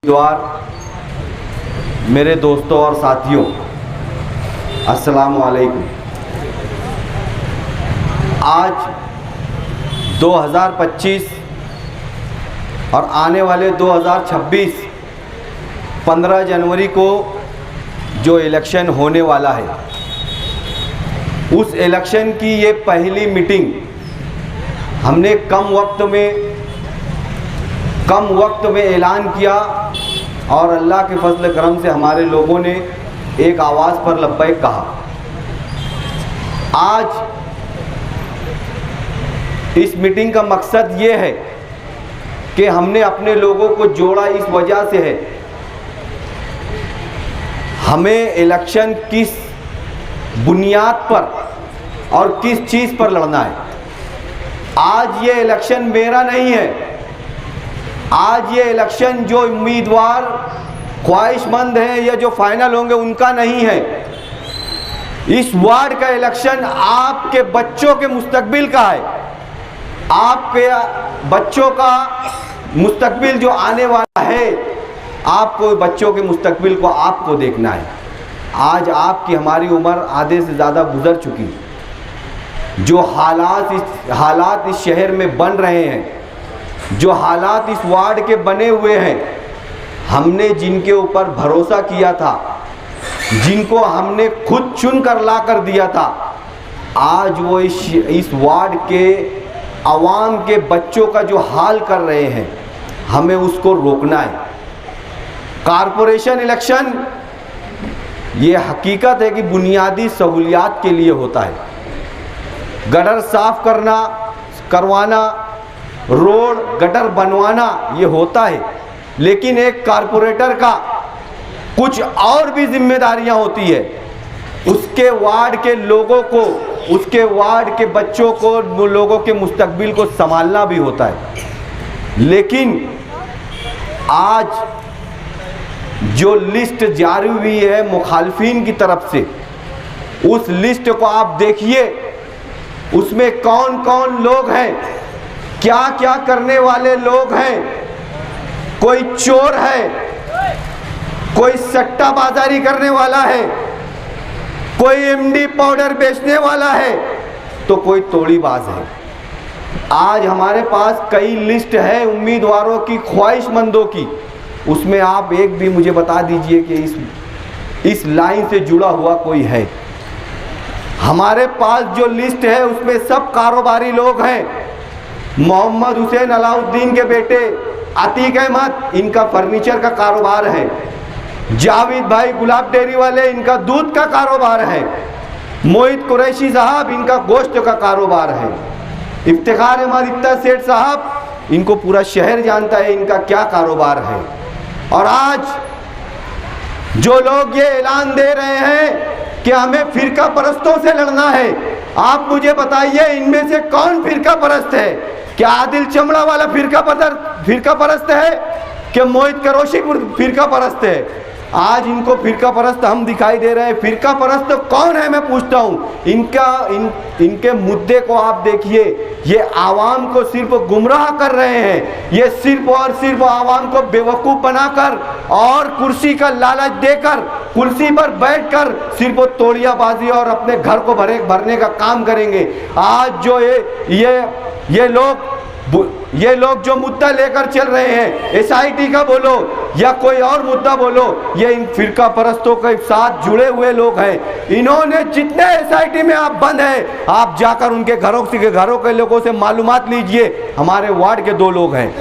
उम्मीदवार मेरे दोस्तों और साथियों, अस्सलाम वालेकुम। आज 2025 और आने वाले 2026 15 जनवरी को जो इलेक्शन होने वाला है, उस इलेक्शन की ये पहली मीटिंग हमने कम वक्त में ऐलान किया और अल्लाह के फजल करम से हमारे लोगों ने एक आवाज़ पर लब्बैक कहा। आज इस मीटिंग का मकसद ये है कि हमने अपने लोगों को जोड़ा इस वजह से है, हमें इलेक्शन किस बुनियाद पर और किस चीज़ पर लड़ना है। आज ये इलेक्शन मेरा नहीं है, आज ये इलेक्शन जो उम्मीदवार ख्वाहिशमंद हैं या जो फाइनल होंगे उनका नहीं है। इस वार्ड का इलेक्शन आपके बच्चों के मुस्तकबिल का है। आपके बच्चों का मुस्तकबिल जो आने वाला है, आपको बच्चों के मुस्तकबिल को आपको देखना है। आज आपकी हमारी उम्र आधे से ज़्यादा गुजर चुकी। जो हालात इस शहर में बन रहे हैं, जो हालात इस वार्ड के बने हुए हैं, हमने जिनके ऊपर भरोसा किया था, जिनको हमने खुद चुन कर ला कर दिया था, आज वो इस वार्ड के आवाम के बच्चों का जो हाल कर रहे हैं, हमें उसको रोकना है। कारपोरेशन इलेक्शन ये हकीकत है कि बुनियादी सहूलियात के लिए होता है। गटर साफ करवाना, रोड गटर बनवाना ये होता है, लेकिन एक कारपोरेटर का कुछ और भी जिम्मेदारियां होती है। उसके वार्ड के लोगों को, उसके वार्ड के बच्चों को, लोगों के मुस्तकबिल को संभालना भी होता है। लेकिन आज जो लिस्ट जारी हुई है मुखालफिन की तरफ से, उस लिस्ट को आप देखिए, उसमें कौन कौन लोग हैं, क्या क्या करने वाले लोग हैं। कोई चोर है, कोई सट्टा बाजारी करने वाला है, कोई एमडी पाउडर बेचने वाला है, तो कोई तोड़ीबाज है। आज हमारे पास कई लिस्ट है उम्मीदवारों की, ख्वाहिशमंदों की। उसमें आप एक भी मुझे बता दीजिए कि इस लाइन से जुड़ा हुआ कोई है। हमारे पास जो लिस्ट है उसमें सब कारोबारी लोग हैं। मोहम्मद हुसैन अलाउद्दीन के बेटे अतीक अहमद, इनका फर्नीचर का कारोबार है। जावेद भाई गुलाब डेयरी वाले, इनका दूध का कारोबार है। मोहित कुरैशी साहब, इनका गोश्त का कारोबार है। इफ्तिखार अहमद इत्ता सेठ साहब, इनको पूरा शहर जानता है इनका क्या कारोबार है। और आज जो लोग ये ऐलान दे रहे हैं कि हमें फिरका परस्तों से लड़ना है, आप मुझे बताइए इनमें से कौन फिरका परस्त है? क्या आदिल चमड़ा वाला फिरका परस्त है? कि मोहित करोशी फिरका परस्त है? आज इनको फिरका परस्त हम दिखाई दे रहे हैं। फिरका परस्त कौन है मैं पूछता हूँ। इनके मुद्दे को आप देखिए, ये आवाम को सिर्फ गुमराह कर रहे हैं। ये सिर्फ और सिर्फ आवाम को बेवकूफ़ बनाकर और कुर्सी का लालच देकर, कुर्सी पर बैठकर सिर्फ तोड़ियाबाजी और अपने घर को भरने का काम करेंगे। आज जो ये लोग जो मुद्दा लेकर चल रहे हैं, एसआईटी का बोलो या कोई और मुद्दा बोलो, ये इन फिरका परस्तों के साथ जुड़े हुए लोग हैं। इन्होंने जितने एसआईटी में आप बंद हैं, आप जाकर उनके घरों के लोगों से मालूमात लीजिए। हमारे वार्ड के 2 लोग हैं,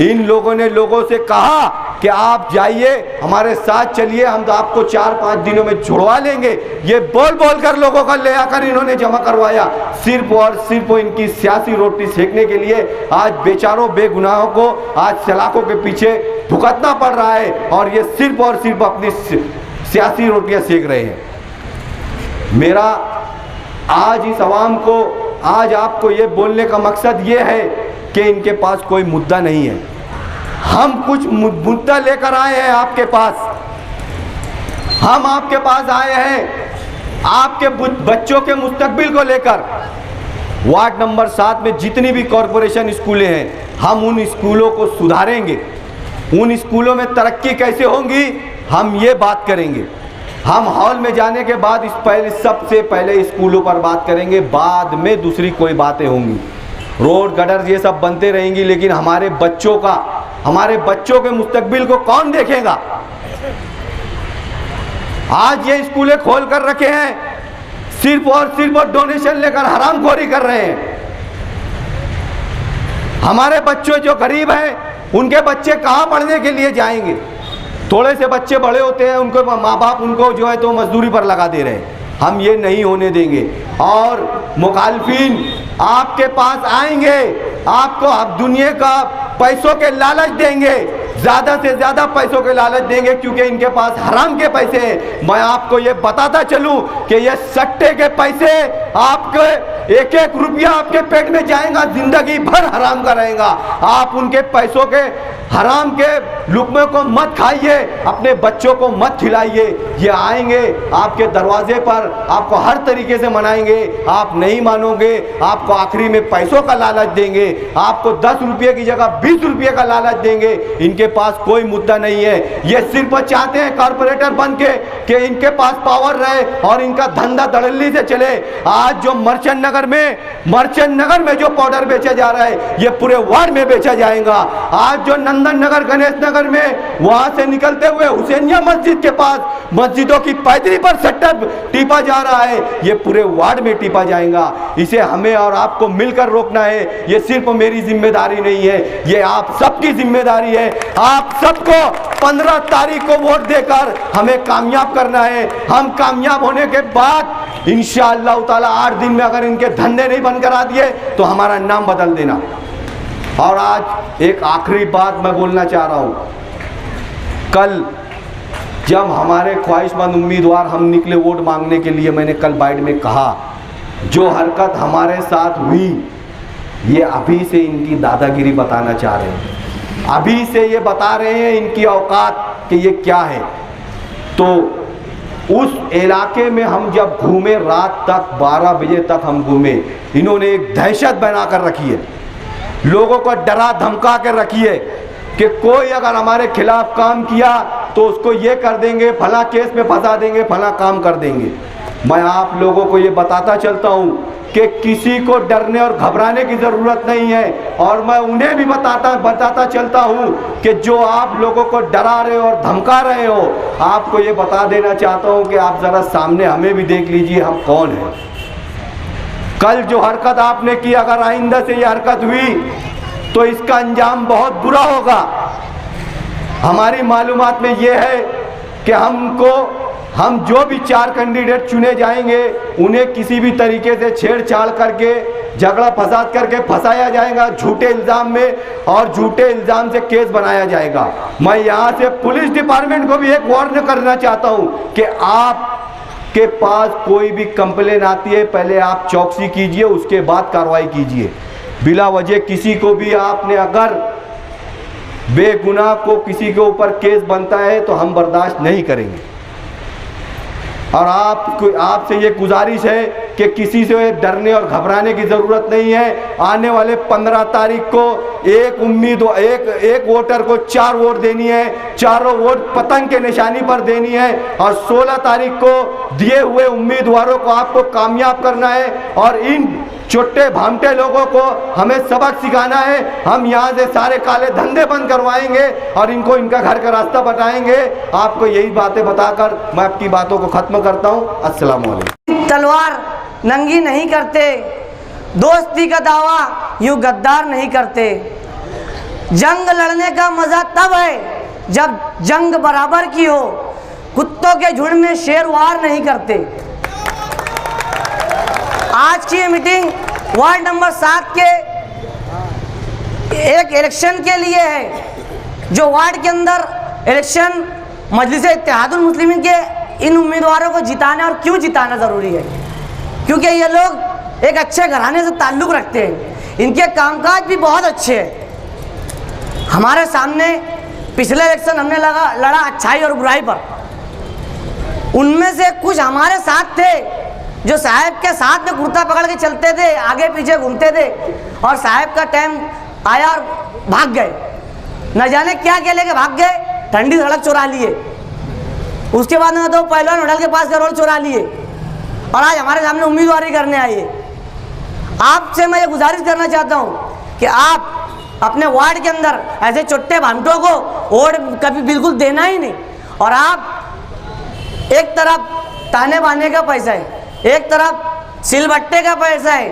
इन लोगों ने लोगों से कहा कि आप जाइए हमारे साथ चलिए, हम तो आपको 4-5 दिनों में छुड़वा लेंगे। ये बोल कर लोगों का ले आकर इन्होंने जमा करवाया, सिर्फ और सिर्फ इनकी सियासी रोटी सेकने के लिए। आज बेचारों बेगुनाहों को आज सलाखों के पीछे भुगतना पड़ रहा है और ये सिर्फ और सिर्फ अपनी सियासी रोटियां सेक रहे हैं। मेरा आज इस आवाम को, आज आपको ये बोलने का मकसद ये है कि इनके पास कोई मुद्दा नहीं है। हम कुछ मुद्दा लेकर आए हैं आपके पास। हम आपके पास आए हैं आपके बच्चों के मुस्तकबिल को लेकर। वार्ड नंबर 7 में जितनी भी कॉरपोरेशन स्कूलें हैं, हम उन स्कूलों को सुधारेंगे। उन स्कूलों में तरक्की कैसे होंगी, हम ये बात करेंगे। हम हॉल में जाने के बाद सबसे पहले स्कूलों पर बात करेंगे, बाद में दूसरी कोई बातें होंगी। रोड गटर ये सब बनते रहेंगी, लेकिन हमारे बच्चों के मुस्तकबिल को कौन देखेगा। आज ये स्कूलें खोल कर रखे हैं, सिर्फ और सिर्फ डोनेशन लेकर हरामखोरी कर रहे हैं। हमारे बच्चे जो गरीब हैं, उनके बच्चे कहाँ पढ़ने के लिए जाएंगे। थोड़े से बच्चे बड़े होते हैं, उनको माँ बाप उनको जो है तो मजदूरी पर लगा दे रहे हैं। हम ये नहीं होने देंगे। और मुखालफिन आपके पास आएंगे, आपको अब दुनिया का पैसों के लालच देंगे, ज़्यादा से ज़्यादा पैसों के लालच देंगे, क्योंकि इनके पास हराम के पैसे हैं। मैं आपको ये बताता चलूं कि ये सट्टे के पैसे, आपके एक एक रुपया आपके पेट में जाएगा, जिंदगी भर हराम का रहेगा। आप उनके पैसों के हराम के लुक़मे को मत खाइए, अपने बच्चों को मत खिलाइए। ये आएंगे आपके दरवाजे पर, आपको हर तरीके से मनाएंगे, आप नहीं मानोगे, आपको आखिरी में पैसों का लालच देंगे, आपको 10 रुपये की जगह 20 रुपये का लालच देंगे। इनके पास कोई मुद्दा नहीं है, ये सिर्फ चाहते हैं कारपोरेटर बन के कि इनके पास पावर रहे और इनका धंधा धड़ल्ली से चले। आज जो मर्चेंट नगर में जो पाउडर बेचा जा रहा है, ये पूरे वार्ड में बेचा जाएगा। आज जो नंदन नगर, गणेश नगर में वहां से निकलते हुए हुसैनिया मस्जिद के पास मस्जिदों की पैदरी पर सट्टा टीपा जा रहा है, ये पूरे वार्ड में टीपा जाएगा। इसे हमें और आपको मिलकर रोकना है। ये सिर्फ मेरी जिम्मेदारी नहीं है, ये आप सबकी जिम्मेदारी है। आप सबको 15 तारीख को वोट देकर हमें कामयाब करना है। हम कामयाब होने के बाद इंशाअल्लाह ताला 8 दिन में अगर इनके धंधे नहीं बंद करा दिए तो हमारा नाम बदल देना। और आज एक आखिरी बात मैं बोलना चाह रहा हूँ। कल जब हमारे ख्वाहिशमंद उम्मीदवार हम निकले वोट मांगने के लिए, मैंने कल बाइट में कहा, जो हरकत हमारे साथ हुई, ये अभी से इनकी दादागिरी बताना चाह रहे हैं, अभी से ये बता रहे हैं इनकी औकात कि ये क्या है। तो उस इलाके में हम जब घूमे, रात तक 12 बजे तक हम घूमे, इन्होंने एक दहशत बना कर रखी है, लोगों को डरा धमका कर रखी है कि कोई अगर हमारे खिलाफ काम किया तो उसको ये कर देंगे, फला केस में फंसा देंगे, फला काम कर देंगे। मैं आप लोगों को ये बताता चलता हूँ कि किसी को डरने और घबराने की ज़रूरत नहीं है। और मैं उन्हें भी बताता चलता हूँ कि जो आप लोगों को डरा रहे हो और धमका रहे हो, आपको ये बता देना चाहता हूँ कि आप ज़रा सामने हमें भी देख लीजिए, हम कौन हैं। कल जो हरकत आपने की, अगर आइंदा से ये हरकत हुई तो इसका अंजाम बहुत बुरा होगा। हमारी मालूमात में ये है कि हम जो भी 4 कैंडिडेट चुने जाएंगे, उन्हें किसी भी तरीके से छेड़छाड़ करके, झगड़ा फसाद करके फंसाया जाएगा झूठे इल्ज़ाम में, और झूठे इल्ज़ाम से केस बनाया जाएगा। मैं यहाँ से पुलिस डिपार्टमेंट को भी एक वार्न करना चाहता हूँ कि आपके पास कोई भी कंप्लेन आती है, पहले आप चौकसी कीजिए, उसके बाद कार्रवाई कीजिए। बिला वजह किसी को भी आपने अगर बेगुनाह को किसी के ऊपर केस बनता है तो हम बर्दाश्त नहीं करेंगे। और आपसे ये गुजारिश है कि किसी से डरने और घबराने की ज़रूरत नहीं है। आने वाले 15 तारीख को एक वोटर को 4 वोट देनी है, चारों वोट पतंग के निशानी पर देनी है। और 16 तारीख को दिए हुए उम्मीदवारों को आपको कामयाब करना है और इन छोटे भामटे लोगों को हमें सबक सिखाना है। हम यहाँ से सारे काले धंधे बंद करवाएंगे और इनको इनका घर का रास्ता बताएंगे। आपको यही बातें बताकर मैं आपकी बातों को ख़त्म करता हूँ। अस्सलाम वालेकुम। तलवार नंगी नहीं करते, दोस्ती का दावा यूँ गद्दार नहीं करते। जंग लड़ने का मज़ा तब है जब जंग बराबर की हो, कुत्तों के झुंड में शेर वार नहीं करते। आज की ये मीटिंग वार्ड नंबर 7 के एक इलेक्शन के लिए है, जो वार्ड के अंदर इलेक्शन मजलिस इत्तेहादुल मुस्लिमीन के इन उम्मीदवारों को जिताना। और क्यों जिताना ज़रूरी है? क्योंकि ये लोग एक अच्छे घराने से ताल्लुक़ रखते हैं, इनके कामकाज भी बहुत अच्छे हैं। हमारे सामने पिछले इलेक्शन हमने लड़ा अच्छाई और बुराई पर, उनमें से कुछ हमारे साथ थे जो साहब के साथ में कुर्ता पकड़ के चलते थे, आगे पीछे घूमते थे, और साहब का टाइम आया और भाग गए। न जाने क्या क्या लेके भाग गए, ठंडी सड़क चुरा लिए, उसके बाद में तो पहलवान होटल के पास का रोड चुरा लिए और आज हमारे सामने उम्मीदवारी करने आए। आपसे मैं ये गुजारिश करना चाहता हूँ कि आप अपने वार्ड के अंदर ऐसे चुट्टे भांटों को वोट कभी बिल्कुल देना ही नहीं। और आप एक तरफ ताने बाने का पैसा है, एक तरफ सिलबट्टे का पैसा है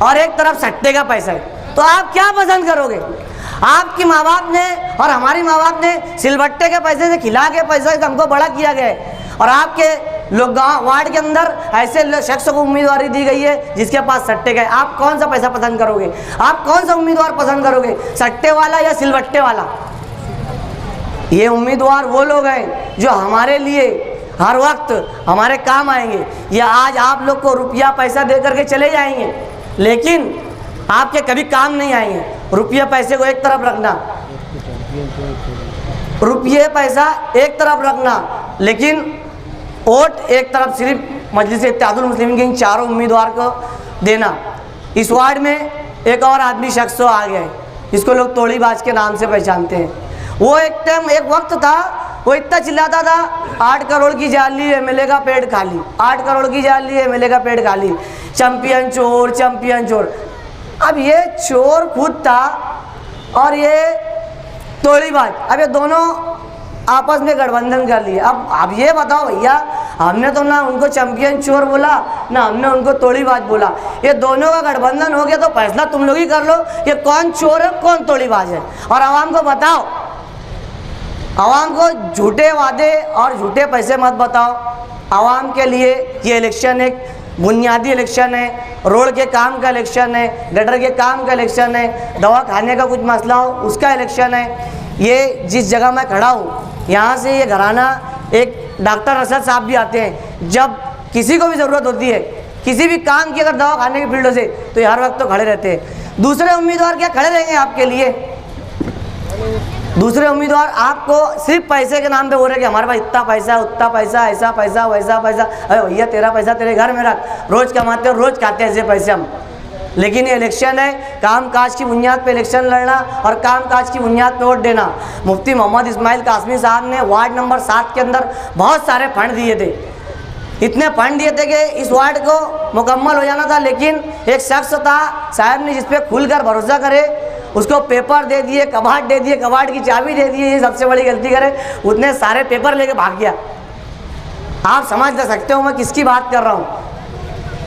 और एक तरफ सट्टे का पैसा है, तो आप क्या पसंद करोगे? आपकी माँ बाप ने और हमारी माँ बाप ने सिलबट्टे के पैसे से खिला के पैसा हमको बड़ा किया गया है और आपके लोग गाँव वार्ड के अंदर ऐसे शख्स को उम्मीदवारी दी गई है जिसके पास सट्टे का है। आप कौन सा पैसा पसंद करोगे? आप कौन सा उम्मीदवार पसंद करोगे, सट्टे वाला या सिलबट्टे वाला? ये उम्मीदवार वो लोग हैं जो हमारे लिए हर वक्त हमारे काम आएंगे। ये आज आप लोग को रुपया पैसा दे करके चले जाएंगे लेकिन आपके कभी काम नहीं आएंगे। रुपये पैसे को एक तरफ रखना, रुपये पैसा एक तरफ रखना, लेकिन वोट एक तरफ सिर्फ मजलिस इत्तेहादुल मुस्लिमीन के इन चारों उम्मीदवार को देना। इस वार्ड में एक और आदमी शख्स आ गया है, इसको लोग तोड़ीबाज के नाम से पहचानते हैं। वो एक वक्त था, वो इतना चिल्लाता था 8 करोड़ की जाली एमएलए का पेट खाली, 8 करोड़ की जाली एमएलए का पेट खाली, चैंपियन चोर, चैंपियन चोर। अब ये चोर खुद था और ये तोड़ीबाज, अब ये दोनों आपस में गठबंधन कर लिए। अब ये बताओ भैया, हमने तो ना उनको चैंपियन चोर बोला ना हमने उनको तोड़ीबाज बोला, ये दोनों का गठबंधन हो गया तो फैसला तुम लोग ही कर लो कि कौन चोर है कौन तोड़ीबाज है। और आवाम को बताओ, आवाम को झूठे वादे और झूठे पैसे मत बताओ। आवाम के लिए ये इलेक्शन एक बुनियादी इलेक्शन है, रोड के काम का इलेक्शन है, गटर के काम का इलेक्शन है, दवा खाने का कुछ मसला हो उसका इलेक्शन है। ये जिस जगह मैं खड़ा हूँ यहाँ से ये घराना एक डॉक्टर असद साहब भी आते हैं, जब किसी को भी ज़रूरत होती है किसी भी काम की, अगर दवा खाने की फील्ड से, तो ये हर वक्त तो खड़े रहते हैं। दूसरे उम्मीदवार क्या खड़े रहेंगे आपके लिए? दूसरे उम्मीदवार आपको सिर्फ पैसे के नाम पे बोल रहे कि हमारे पास इतना पैसा है, उतना पैसा, ऐसा पैसा, वैसा पैसा। अरे भैया तेरा पैसा तेरे घर में रख, रोज़ कमाते हो रोज़ खाते हैं ऐसे पैसे हम। लेकिन ये इलेक्शन है, काम काज की बुनियाद पे इलेक्शन लड़ना और काम काज की बुनियाद पे वोट देना। मुफ्ती मोहम्मद इस्माइल कासमी साहब ने वार्ड नंबर 7 के अंदर बहुत सारे फंड दिए थे, इतने फंड दिए थे कि इस वार्ड को मुकम्मल हो जाना था, लेकिन एक शख्स था साहब ने जिस पे खुलकर भरोसा करे उसको पेपर दे दिए, कबाट दे दिए, कबाट की चाबी दे दी, ये सबसे बड़ी गलती करे, उतने सारे पेपर लेके भाग गया। आप समझ सकते हो मैं किसकी बात कर रहा हूँ।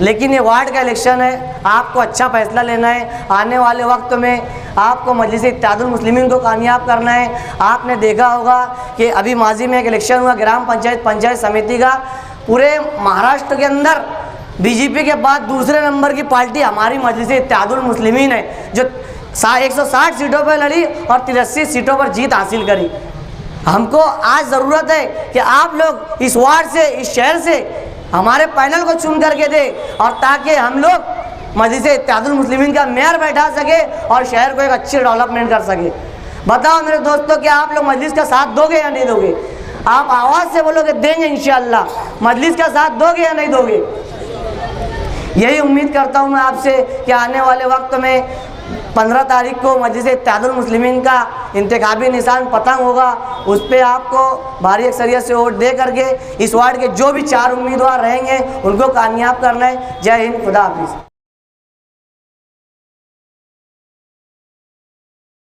लेकिन ये वार्ड का इलेक्शन है, आपको अच्छा फैसला लेना है। आने वाले वक्त में आपको मजलिस इत्तेहादुल मुस्लिमीन को कामयाब करना है। आपने देखा होगा कि अभी माजी में एक इलेक्शन हुआ ग्राम पंचायत समिति का, पूरे महाराष्ट्र के अंदर बीजेपी के बाद दूसरे नंबर की पार्टी हमारी मजलिस इत्तेहादुल मुस्लिमीन है, जो 160 सीटों पर लड़ी और 83 सीटों पर जीत हासिल करी। हमको आज ज़रूरत है कि आप लोग इस वार्ड से, इस शहर से हमारे पैनल को चुन करके दे, और ताकि हम लोग मजलिस इत्तेहादुल मुस्लिमीन का मेयर बैठा सके और शहर को एक अच्छी डेवलपमेंट कर सके। बताओ मेरे दोस्तों कि आप लोग मजलिस का साथ दोगे या नहीं दोगे? आप आवाज़ से बोलोगे देंगे इंशाअल्लाह। मजलिस का साथ दोगे या नहीं दोगे? यही उम्मीद करता हूँ मैं आपसे कि आने वाले वक्त में 15 तारीख को मजलिस इत्तेहादुल मुस्लिमीन का इंतखाबी निशान पतंग होगा, उस पर आपको भारी अक्सरियत से वोट दे करके इस वार्ड के जो भी 4 उम्मीदवार रहेंगे उनको कामयाब करना है। जय हिंद, खुदा हाफिज़।